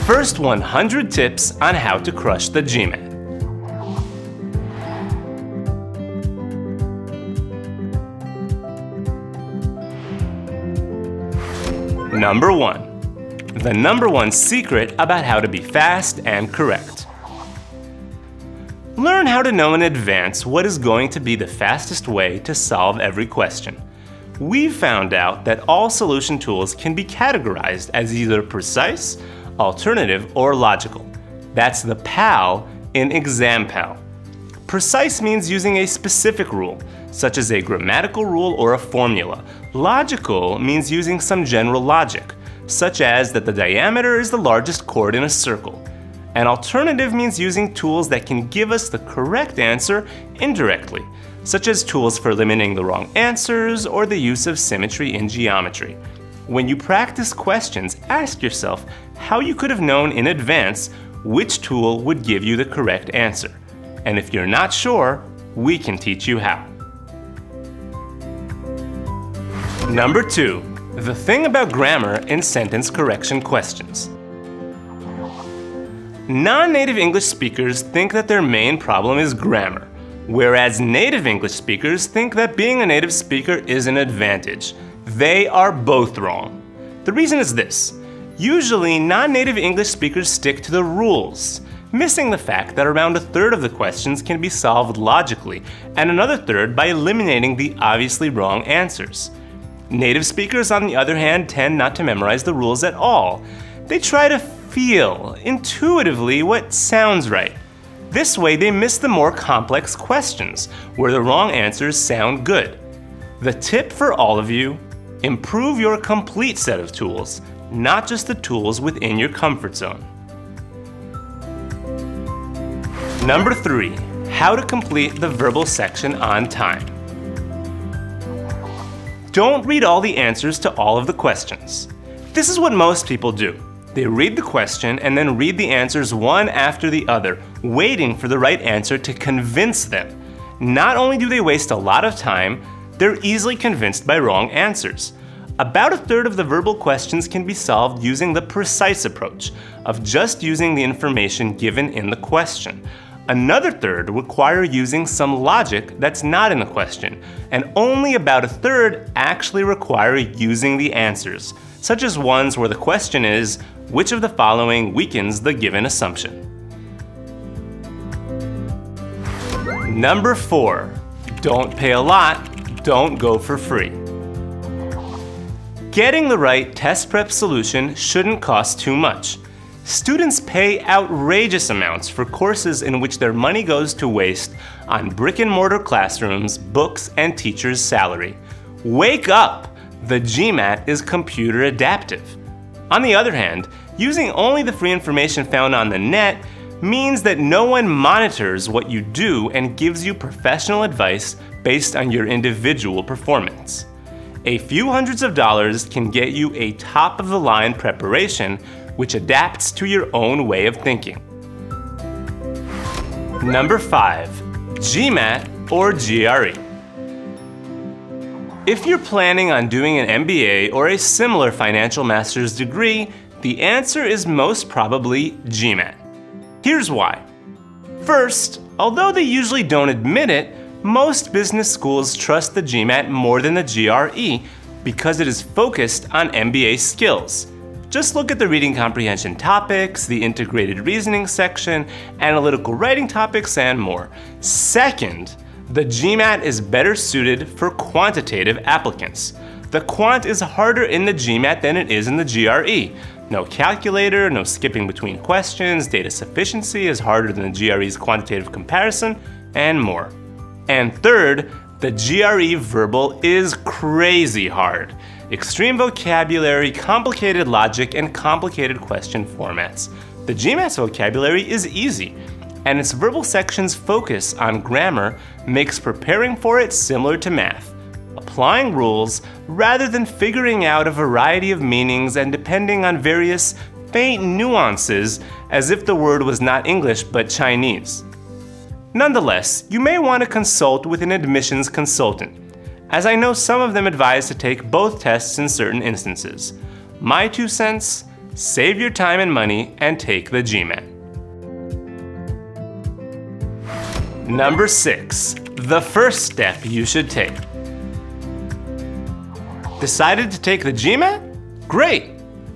First 100 tips on how to crush the GMAT. Number 1. The number one secret about how to be fast and correct. Learn how to know in advance what is going to be the fastest way to solve every question. We've found out that all solution tools can be categorized as either precise, alternative, or logical. That's the PAL in examPAL. Precise means using a specific rule, such as a grammatical rule or a formula. Logical means using some general logic, such as that the diameter is the largest chord in a circle. And alternative means using tools that can give us the correct answer indirectly, such as tools for eliminating the wrong answers or the use of symmetry in geometry. When you practice questions, ask yourself how you could have known in advance which tool would give you the correct answer. And if you're not sure, we can teach you how. Number 2. The thing about grammar in sentence correction questions. Non-native English speakers think that their main problem is grammar, whereas native English speakers think that being a native speaker is an advantage. They are both wrong. The reason is this. Usually, non-native English speakers stick to the rules, missing the fact that around a third of the questions can be solved logically, and another third by eliminating the obviously wrong answers. Native speakers, on the other hand, tend not to memorize the rules at all. They try to feel intuitively what sounds right. This way, they miss the more complex questions, where the wrong answers sound good. The tip for all of you: improve your complete set of tools, not just the tools within your comfort zone. Number 3. How to complete the verbal section on time. Don't read all the answers to all of the questions. This is what most people do. They read the question and then read the answers one after the other, waiting for the right answer to convince them. Not only do they waste a lot of time, they're easily convinced by wrong answers. About a third of the verbal questions can be solved using the precise approach of just using the information given in the question. Another third require using some logic that's not in the question, and only about a third actually require using the answers, such as ones where the question is, which of the following weakens the given assumption? Number 4. Don't pay a lot, don't go for free. Getting the right test prep solution shouldn't cost too much. Students pay outrageous amounts for courses in which their money goes to waste on brick-and-mortar classrooms, books, and teachers' salary. Wake up! The GMAT is computer adaptive. On the other hand, using only the free information found on the net means that no one monitors what you do and gives you professional advice based on your individual performance. A few hundreds of dollars can get you a top-of-the-line preparation which adapts to your own way of thinking. Number 5. GMAT or GRE. If you're planning on doing an MBA or a similar financial master's degree, the answer is most probably GMAT. Here's why. First, although they usually don't admit it, most business schools trust the GMAT more than the GRE because it is focused on MBA skills. Just look at the reading comprehension topics, the integrated reasoning section, analytical writing topics, and more. Second, the GMAT is better suited for quantitative applicants. The quant is harder in the GMAT than it is in the GRE. No calculator, no skipping between questions, data sufficiency is harder than the GRE's quantitative comparison, and more. And third, the GRE verbal is crazy hard. Extreme vocabulary, complicated logic, and complicated question formats. The GMAT's vocabulary is easy, and its verbal section's focus on grammar makes preparing for it similar to math, applying rules rather than figuring out a variety of meanings and depending on various faint nuances as if the word was not English but Chinese. Nonetheless, you may want to consult with an admissions consultant, as I know some of them advise to take both tests in certain instances. My 2 cents, Save your time and money and take the GMAT. Number 6, the first step you should take. Decided to take the GMAT? Great!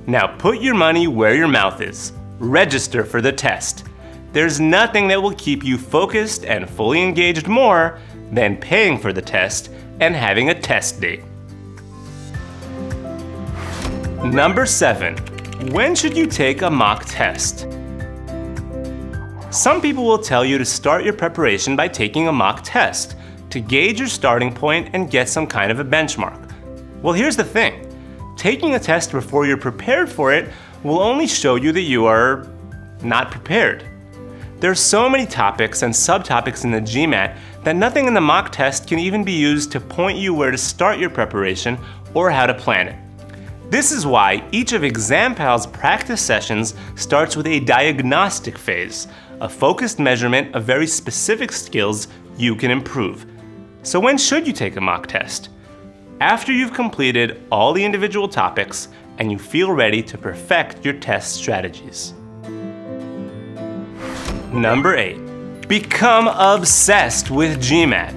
Now put your money where your mouth is. Register for the test. There's nothing that will keep you focused and fully engaged more than paying for the test and having a test date. Number 7, when should you take a mock test? Some people will tell you to start your preparation by taking a mock test to gauge your starting point and get some kind of a benchmark. Well, here's the thing. Taking a test before you're prepared for it will only show you that you are not prepared. There's so many topics and subtopics in the GMAT that nothing in the mock test can even be used to point you where to start your preparation or how to plan it. This is why each of examPAL's practice sessions starts with a diagnostic phase, a focused measurement of very specific skills you can improve. So when should you take a mock test? After you've completed all the individual topics and you feel ready to perfect your test strategies. Number 8, become obsessed with GMAT.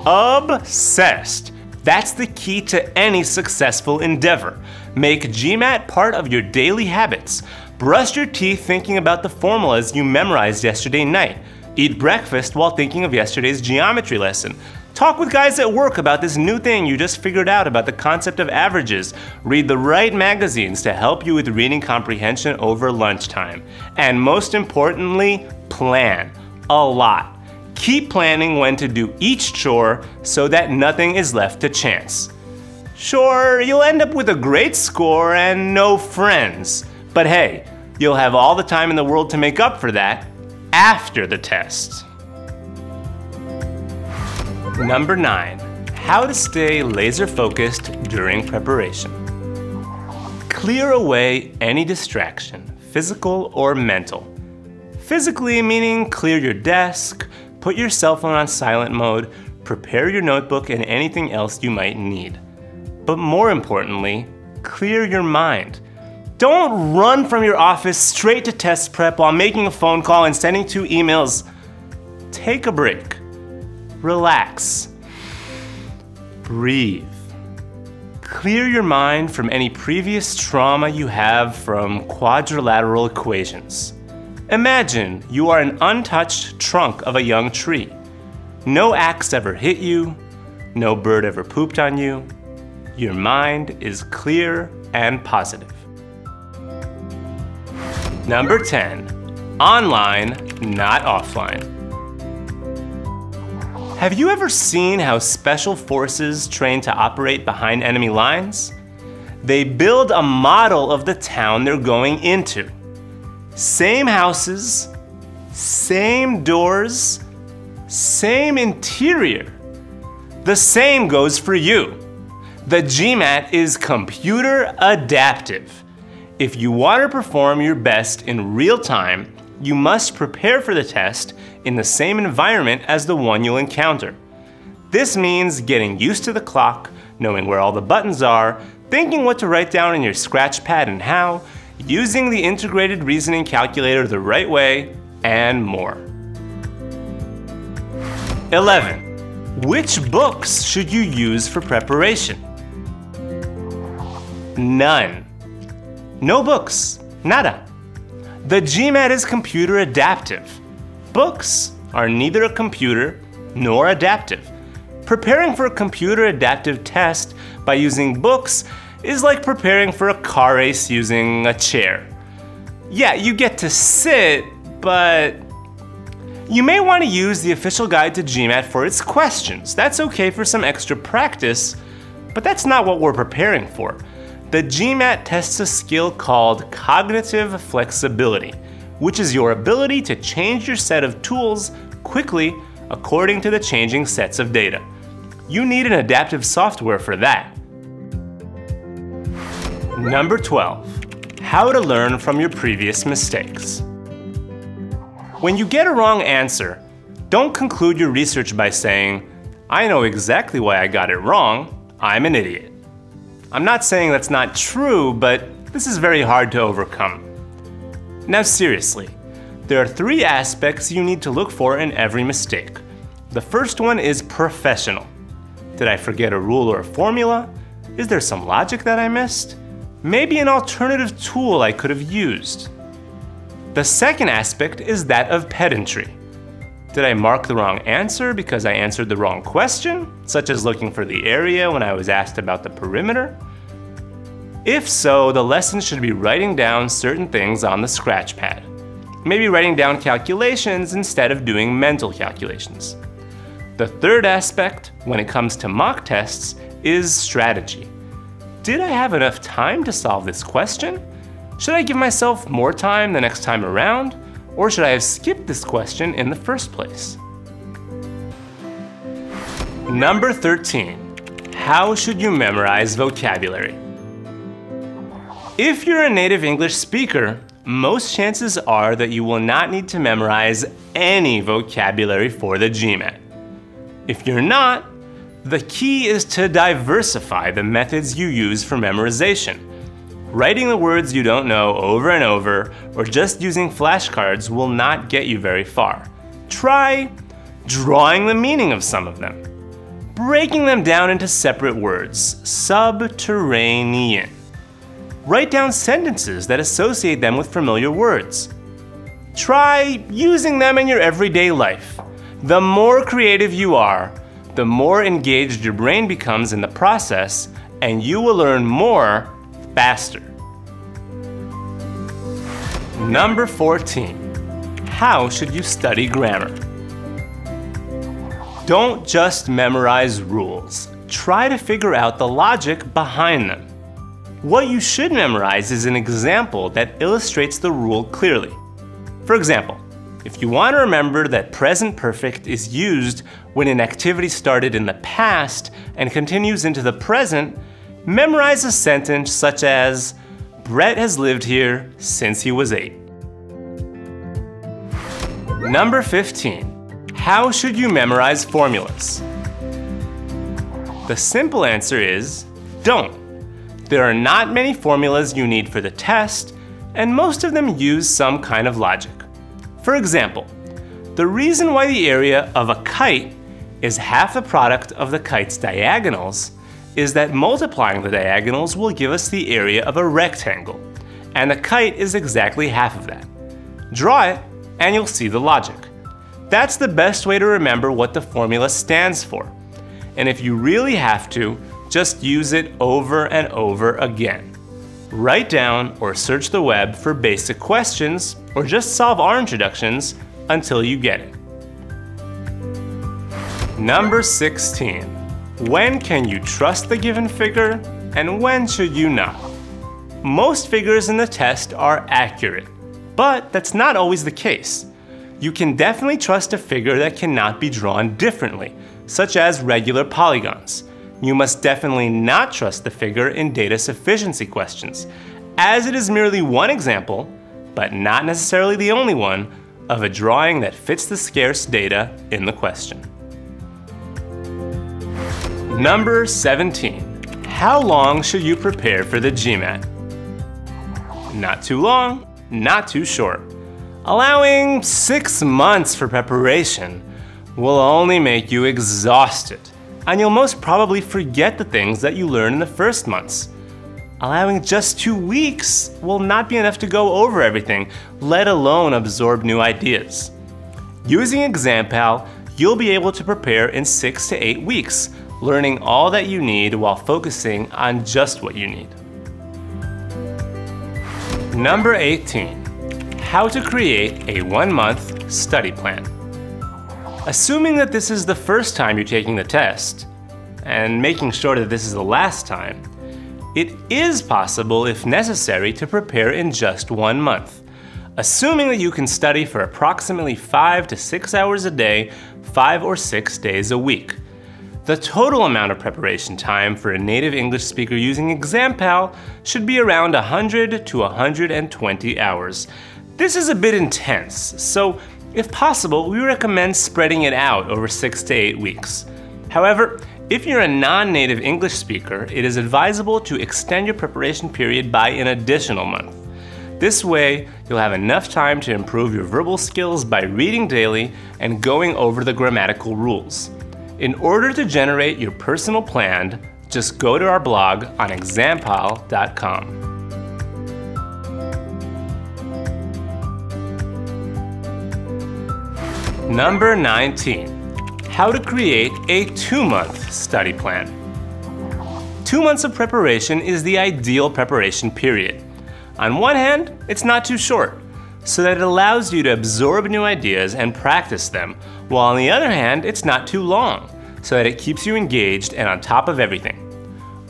Obsessed. That's the key to any successful endeavor. Make GMAT part of your daily habits. Brush your teeth thinking about the formulas you memorized yesterday night. Eat breakfast while thinking of yesterday's geometry lesson. Talk with guys at work about this new thing you just figured out about the concept of averages. Read the right magazines to help you with reading comprehension over lunchtime. And most importantly, plan a lot. Keep planning when to do each chore so that nothing is left to chance. Sure, you'll end up with a great score and no friends. But hey, you'll have all the time in the world to make up for that after the test. Number 9, how to stay laser focused during preparation. Clear away any distraction, physical or mental. Physically meaning clear your desk, put your cell phone on silent mode, prepare your notebook and anything else you might need. But more importantly, clear your mind. Don't run from your office straight to test prep while making a phone call and sending 2 emails. Take a break. Relax. Breathe. Clear your mind from any previous trauma you have from quadrilateral equations. Imagine you are an untouched trunk of a young tree. No axe ever hit you, no bird ever pooped on you. Your mind is clear and positive. Number 10, online, not offline. Have you ever seen how special forces train to operate behind enemy lines? They build a model of the town they're going into. Same houses, same doors, same interior. The same goes for you. The GMAT is computer adaptive. If you want to perform your best in real time, you must prepare for the test in the same environment as the one you'll encounter. This means getting used to the clock, knowing where all the buttons are, thinking what to write down in your scratch pad and how, using the integrated reasoning calculator the right way, and more. 11. Which books should you use for preparation? None. No books. Nada. The GMAT is computer adaptive. Books are neither a computer nor adaptive. Preparing for a computer adaptive test by using books is like preparing for a car race using a chair. Yeah, you get to sit, but you may want to use the official guide to GMAT for its questions. That's okay for some extra practice, but that's not what we're preparing for. The GMAT tests a skill called cognitive flexibility, which is your ability to change your set of tools quickly according to the changing sets of data. You need an adaptive software for that. Number 12, how to learn from your previous mistakes. When you get a wrong answer, don't conclude your research by saying, "I know exactly why I got it wrong, I'm an idiot." I'm not saying that's not true, but this is very hard to overcome. Now seriously, there are 3 aspects you need to look for in every mistake. The first one is professional. Did I forget a rule or a formula? Is there some logic that I missed? Maybe an alternative tool I could have used. The second aspect is that of pedantry. Did I mark the wrong answer because I answered the wrong question, such as looking for the area when I was asked about the perimeter? If so, the lesson should be writing down certain things on the scratch pad. Maybe writing down calculations instead of doing mental calculations. The third aspect, when it comes to mock tests, is strategy. Did I have enough time to solve this question? Should I give myself more time the next time around? Or should I have skipped this question in the first place? Number 13. How should you memorize vocabulary? If you're a native English speaker, most chances are that you will not need to memorize any vocabulary for the GMAT. If you're not, the key is to diversify the methods you use for memorization. Writing the words you don't know over and over, or just using flashcards will not get you very far. Try drawing the meaning of some of them. Breaking them down into separate words, subterranean. Write down sentences that associate them with familiar words. Try using them in your everyday life. The more creative you are, the more engaged your brain becomes in the process, and you will learn more faster. Number 14. How should you study grammar? Don't just memorize rules. Try to figure out the logic behind them. What you should memorize is an example that illustrates the rule clearly. For example, if you want to remember that present perfect is used when an activity started in the past and continues into the present, memorize a sentence such as, Brett has lived here since he was 8. Number 15. How should you memorize formulas? The simple answer is, don't. There are not many formulas you need for the test, and most of them use some kind of logic. For example, the reason why the area of a kite is half the product of the kite's diagonals is that multiplying the diagonals will give us the area of a rectangle, and the kite is exactly half of that. Draw it, and you'll see the logic. That's the best way to remember what the formula stands for. And if you really have to, just use it over and over again. Write down or search the web for basic questions, or just solve our introductions until you get it. Number 16. When can you trust the given figure, and when should you not? Most figures in the test are accurate, but that's not always the case. You can definitely trust a figure that cannot be drawn differently, such as regular polygons. You must definitely not trust the figure in data sufficiency questions, as it is merely one example, but not necessarily the only one, of a drawing that fits the scarce data in the question. Number 17. How long should you prepare for the GMAT? Not too long, not too short. Allowing 6 months for preparation will only make you exhausted, and you'll most probably forget the things that you learned in the first months. Allowing just 2 weeks will not be enough to go over everything, let alone absorb new ideas. Using examPAL, you'll be able to prepare in 6 to 8 weeks, learning all that you need while focusing on just what you need. Number 18. How to create a 1-month study plan. Assuming that this is the first time you're taking the test, and making sure that this is the last time, it is possible, if necessary, to prepare in just 1 month, assuming that you can study for approximately 5 to 6 hours a day, 5 or 6 days a week. The total amount of preparation time for a native English speaker using examPAL should be around 100 to 120 hours. This is a bit intense, so if possible, we recommend spreading it out over 6 to 8 weeks. However, If you're a non-native English speaker, it is advisable to extend your preparation period by an additional month. This way, you'll have enough time to improve your verbal skills by reading daily and going over the grammatical rules. In order to generate your personal plan, just go to our blog on examPAL.com. Number 19. How to create a 2-month study plan. 2 months of preparation is the ideal preparation period. On one hand, it's not too short, so that it allows you to absorb new ideas and practice them, while on the other hand, it's not too long, so that it keeps you engaged and on top of everything.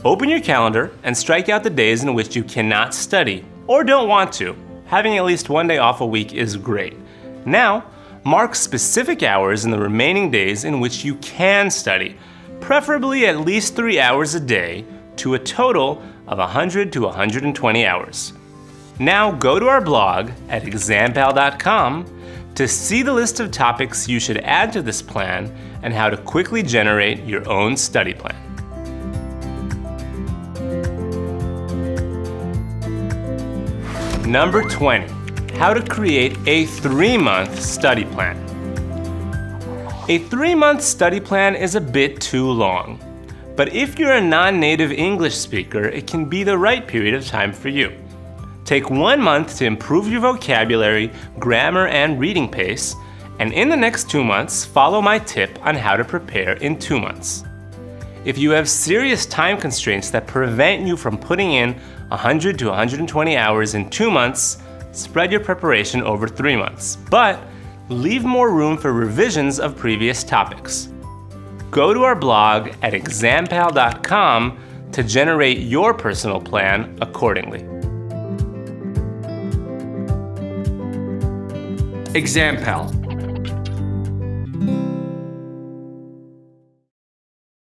Open your calendar and strike out the days in which you cannot study or don't want to. Having at least one day off a week is great. Now, mark specific hours in the remaining days in which you can study, preferably at least 3 hours a day, to a total of 100 to 120 hours. Now go to our blog at examPAL.com to see the list of topics you should add to this plan and how to quickly generate your own study plan. Number 20. How to create a 3-month study plan. A 3-month study plan is a bit too long, but if you're a non-native English speaker, it can be the right period of time for you. Take 1 month to improve your vocabulary, grammar, and reading pace, and in the next 2 months, follow my tip on how to prepare in 2 months. If you have serious time constraints that prevent you from putting in 100 to 120 hours in 2 months, spread your preparation over 3 months, but leave more room for revisions of previous topics. Go to our blog at examPAL.com to generate your personal plan accordingly. examPAL,